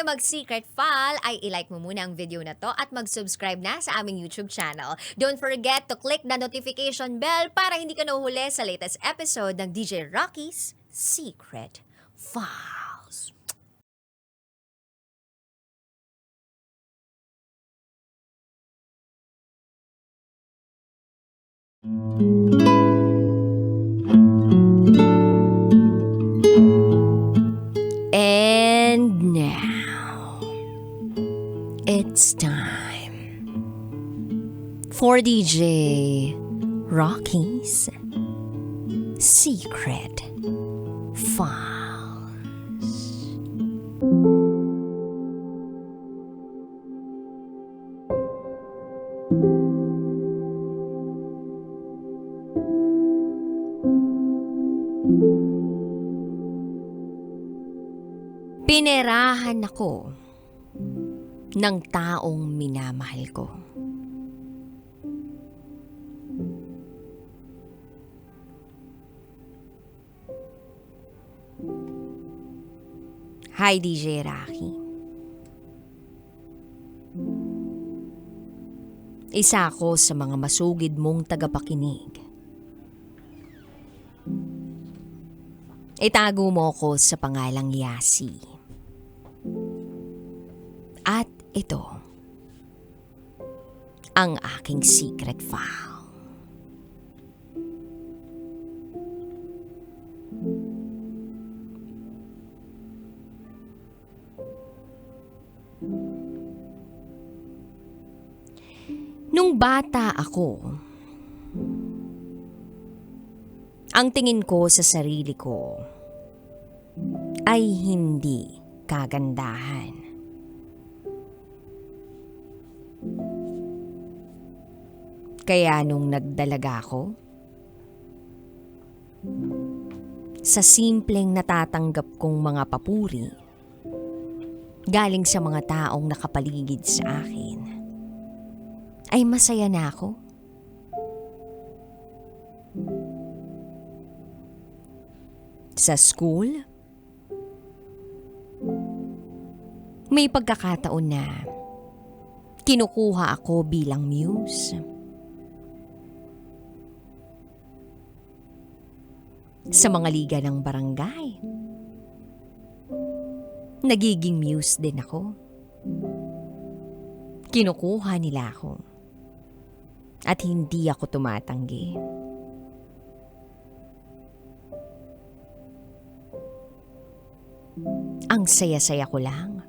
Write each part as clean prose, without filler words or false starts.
mag-secret file ay ilike mo muna ang video na to at mag-subscribe na sa aming YouTube channel. Don't forget to click the notification bell para hindi ka nahuhuli sa latest episode ng DJ Rocky's Secret Files. And now, it's time for DJ Rocky's Secret Files. Pinerahan ako ng taong minamahal ko. Hi, DJ Rocky. Isa ako sa mga masugid mong tagapakinig. Itago mo ko sa pangalang Yasi. At ito, ang aking secret file. Nung bata ako, ang tingin ko sa sarili ko ay hindi kagandahan. Kaya nung nagdalaga ako, sa simpleng natatanggap kong mga papuri, galing sa mga taong nakapaligid sa akin, ay masaya na ako. Sa school, may pagkakataon na kinukuha ako bilang muse. Sa mga liga ng barangay, nagiging muse din ako. Kinukuha nila ako at hindi ako tumatanggi. Ang saya-saya ko lang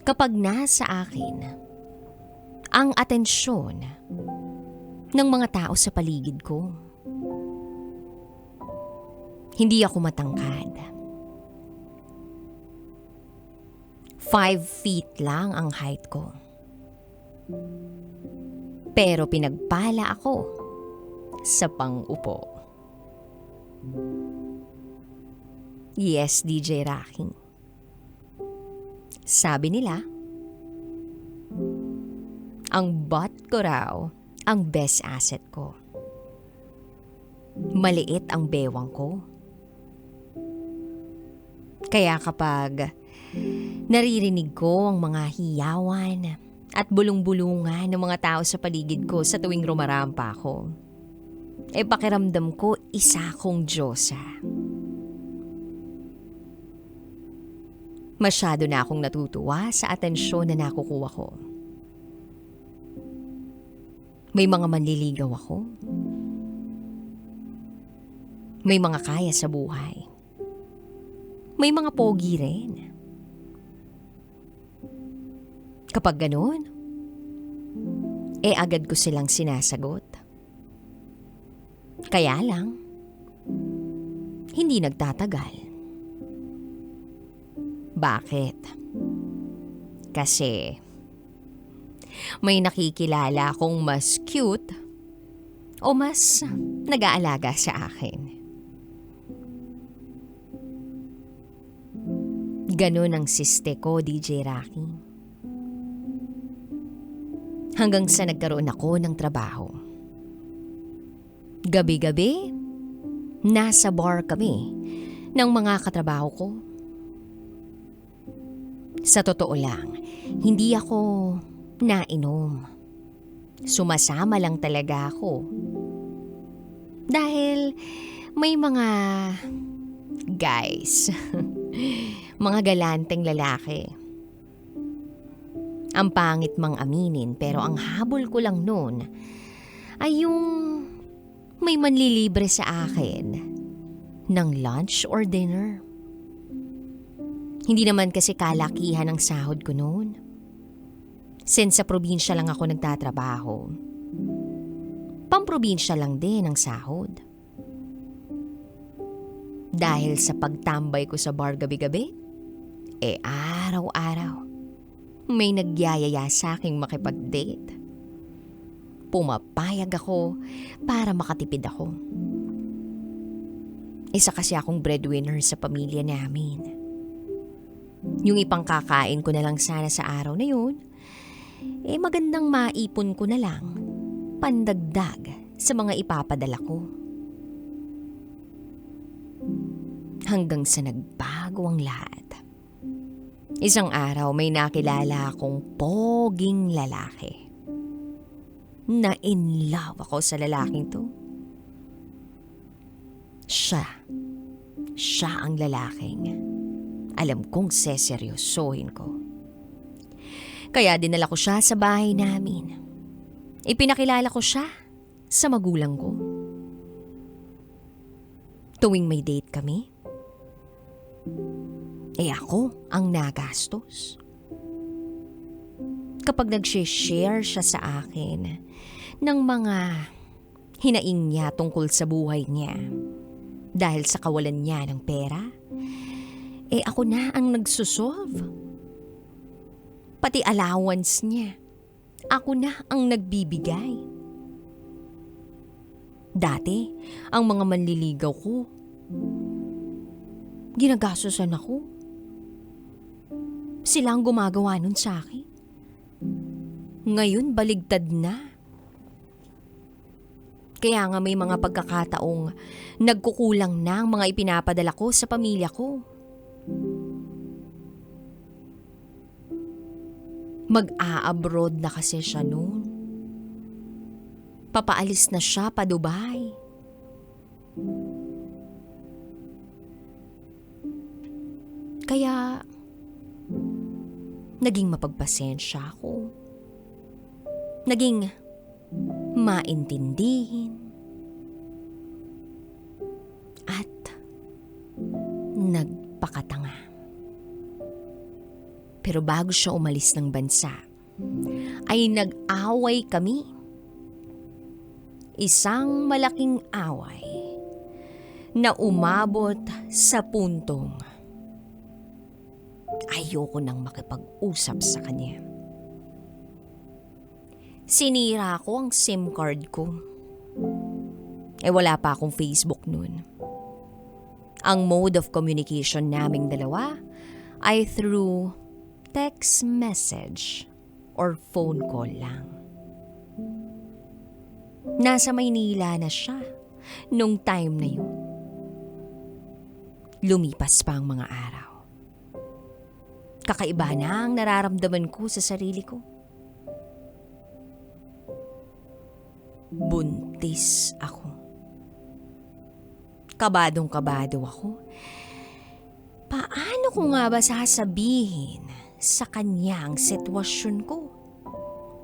kapag nasa akin ang atensyon ng mga tao sa paligid ko. Hindi ako matangkad. 5 feet lang ang height ko. Pero pinagpala ako sa pang-upo. Yes, DJ Rocky. Sabi nila, ang butt ko raw ang best asset ko. Maliit ang bewang ko. Kaya kapag naririnig ko ang mga hiyawan at bulong-bulungan ng mga tao sa paligid ko sa tuwing rumarampa ako, pakiramdam ko isa akong Diyosa. Masyado na akong natutuwa sa atensyon na nakukuha ko. May mga manliligaw ako. May mga kaya sa buhay. May mga pogi rin. Kapag ganun, agad ko silang sinasagot. Kaya lang, hindi nagtatagal. Bakit? Kasi may nakikilala akong mas cute o mas nag-aalaga sa akin. Ganun ang siste ko, DJ Rocky. Hanggang sa nagkaroon ako ng trabaho. Gabi-gabi, nasa bar kami ng mga katrabaho ko. Sa totoo lang, hindi ako nainom. Sumasama lang talaga ako. Dahil may mga guys, mga galanteng lalaki. Ang pangit mang aminin pero ang habol ko lang noon ay yung may manlilibre sa akin ng lunch or dinner. Hindi naman kasi kalakihan ang sahod ko noon. Since sa probinsya lang ako nagtatrabaho, pamprobinsya lang din ang sahod. Dahil sa pagtambay ko sa bar gabi-gabi, araw-araw may nagyayaya sa aking makipag-date. Pumapayag ako para makatipid ako. Isa kasi akong breadwinner sa pamilya namin. Yung ipangkakain ko na lang sana sa araw na yun, magandang maipon ko na lang, pandagdag sa mga ipapadala ko. Hanggang sa nagbago ang lahat. Isang araw may nakilala akong poging lalaki. Na in love ako sa lalaking to. Siya ang lalaking alam kong seseryosohin ko. Kaya dinala ko siya sa bahay namin. Ipinakilala ko siya sa magulang ko. Tuwing may date kami, ako ang nagastos. Kapag nag-share siya sa akin ng mga hinaing niya tungkol sa buhay niya dahil sa kawalan niya ng pera, ako na ang nagsusolve. Pati allowance niya, ako na ang nagbibigay. Dati, ang mga manliligaw ko, ginagastosan ako. Sila ang gumagawa nun sa akin. Ngayon, baligtad na. Kaya nga may mga pagkakataong nagkukulang na ang mga ipinapadala ko sa pamilya ko. Mag-a-abroad na kasi siya noon. Papaalis na siya pa Dubai. Kaya naging mapagpasensya ako. Naging maintindihin. At nagpakatanga. Pero bago siya umalis ng bansa, ay nag-away kami. Isang malaking away na umabot sa puntong ayoko nang makipag-usap sa kanya. Sinira ko ang SIM card ko. Wala pa akong Facebook noon. Ang mode of communication naming dalawa ay through text message or phone call lang. Nasa Maynila na siya nung time na yun. Lumipas pa ang mga araw. Kakaiba na ang nararamdaman ko sa sarili ko. Buntis ako. Kabadong-kabado ako. Paano ko nga ba sasabihin sa kanya ang sitwasyon ko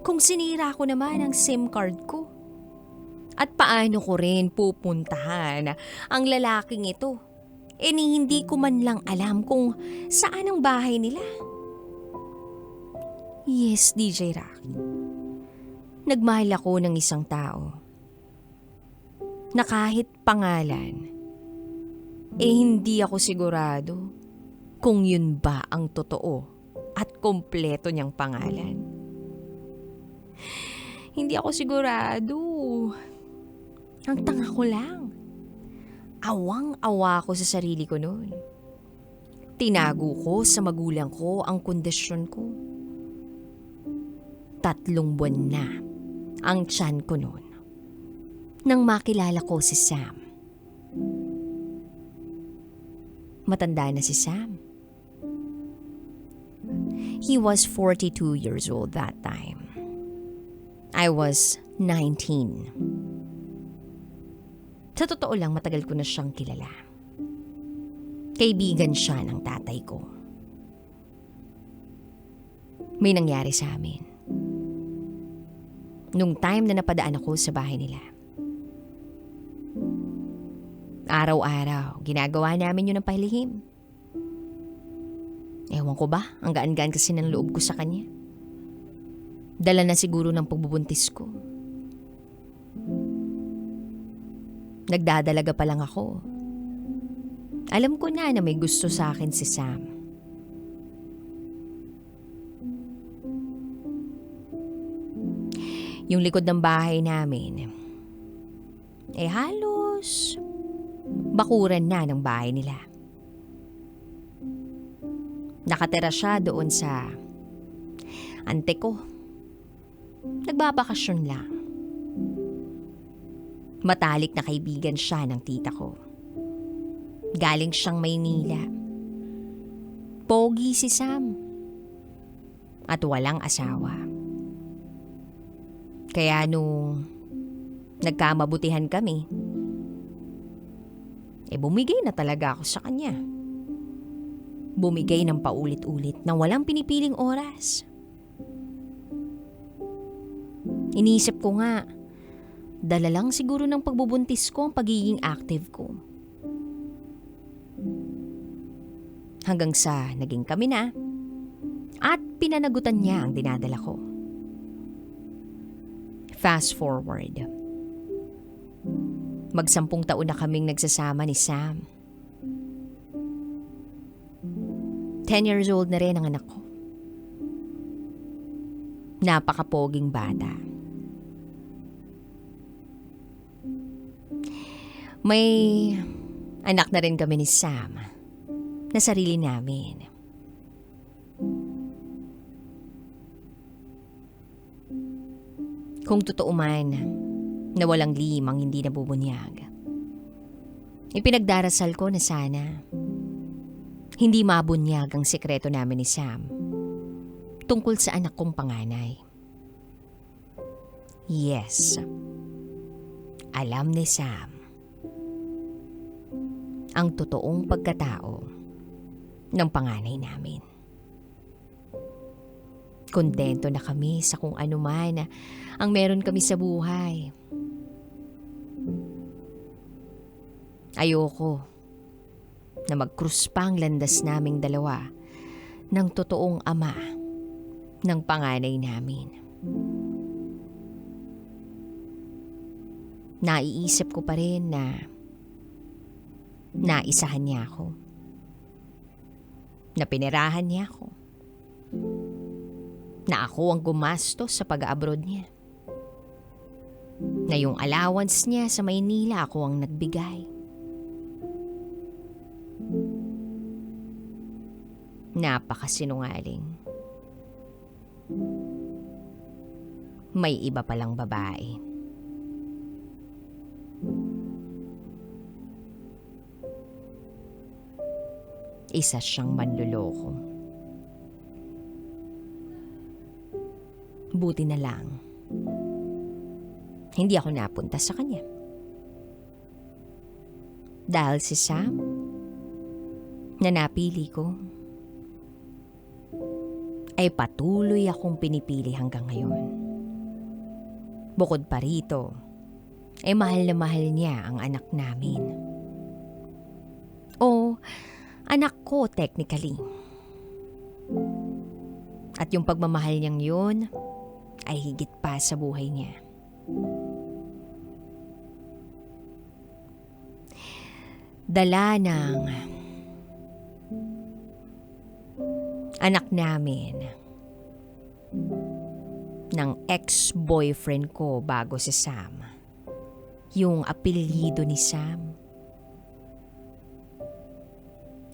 kung sinira ko naman ang SIM card ko? At paano ko rin pupuntahan ang lalaking ito? Hindi ko man lang alam kung saan ang bahay nila. Yes, DJ Rocky. Nagmahal ako ng isang tao na kahit pangalan, hindi ako sigurado kung yun ba ang totoo at kompleto niyang pangalan. Hindi ako sigurado. Ang tanga ko lang. Awang-awa ko sa sarili ko noon. Tinago ko sa magulang ko ang kondisyon ko. 3 buwan na ang tiyan ko noon nang makilala ko si Sam. Matanda na si Sam. He was 42 years old that time. I was 19. Sa totoo lang, matagal ko na siyang kilala. Kaibigan siya ng tatay ko. May nangyari sa amin. Nung time na napadaan ako sa bahay nila. Araw-araw, ginagawa namin yun ng pahilihim. Ewan ko ba, ang gaan-gaan kasi ng loob ko sa kanya. Dala na siguro ng pagbubuntis ko. Nagdadalaga pa lang ako. Alam ko na may gusto sa akin si Sam. Yung likod ng bahay namin, halos bakuran na ng bahay nila. Nakatira siya doon sa ante ko. Nagbabakasyon lang. Matalik na kaibigan siya ng tita ko. Galing siyang Maynila. Pogi si Sam. At walang asawa. Kaya nung nagkamabutihan kami, bumigay na talaga ako sa kanya. Bumigay ng paulit-ulit nang walang pinipiling oras. Iniisip ko nga, dala lang siguro ng pagbubuntis ko ang pagiging active ko. Hanggang sa naging kami na at pinanagutan niya ang dinadala ko. Fast forward. Mag-10 taon na kaming nagsasama ni Sam. 10 years old na rin ang anak ko. Napakapoging bata. May anak na rin kami ni Sam na sarili namin. Kung totoo man na walang limang hindi nabubunyag, ipinagdarasal ko na sana hindi mabunyag ang sekreto namin ni Sam tungkol sa anak kong panganay. Yes, alam ni Sam ang totoong pagkatao ng panganay namin. Kontento na kami sa kung ano man ang meron kami sa buhay. Ayoko na mag-krus pa ang landas naming dalawa ng totoong ama ng panganay namin. Naiisip ko pa rin na naisahan niya ako. Na pinirahan niya ako. Na ako ang gumastos sa pag-abroad niya. Na yung allowance niya sa Maynila ako ang nagbigay. Napakasinungaling. May iba palang babae. Isa siyang manloloko. Buti na lang, hindi ako napunta sa kanya. Dahil si Sam na napili ko, ay patuloy akong pinipili hanggang ngayon. Bukod pa rito, mahal na mahal niya ang anak namin. O, anak ko technically. At yung pagmamahal niyang yun ay higit pa sa buhay niya. Dala ng anak namin ng ex-boyfriend ko bago si Sam. Yung apelyido ni Sam.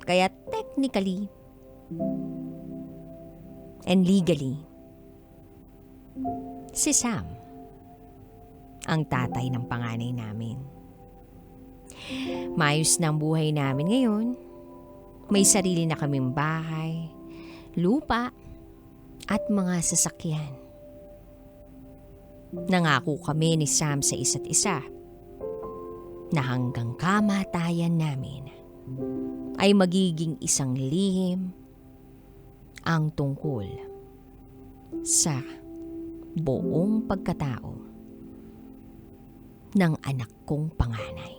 Kaya technically and legally, si Sam ang tatay ng panganay namin. Maayos na ang buhay namin ngayon. May sarili na kaming bahay, lupa, at mga sasakyan. Nangako kami ni Sam sa isa't isa na hanggang kamatayan namin ay magiging isang lihim ang tungkol sa buong pagkatao ng anak kong panganay.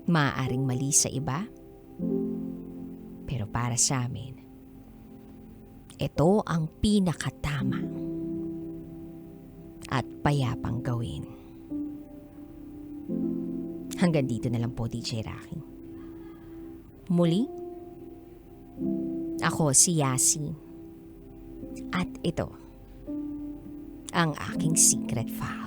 Maaaring mali sa iba, pero para sa amin, ito ang pinakatama at payapang gawin. Hanggang dito na lang po, DJ Rocky. Muli, ako si Yasin. At ito ang aking secret fact.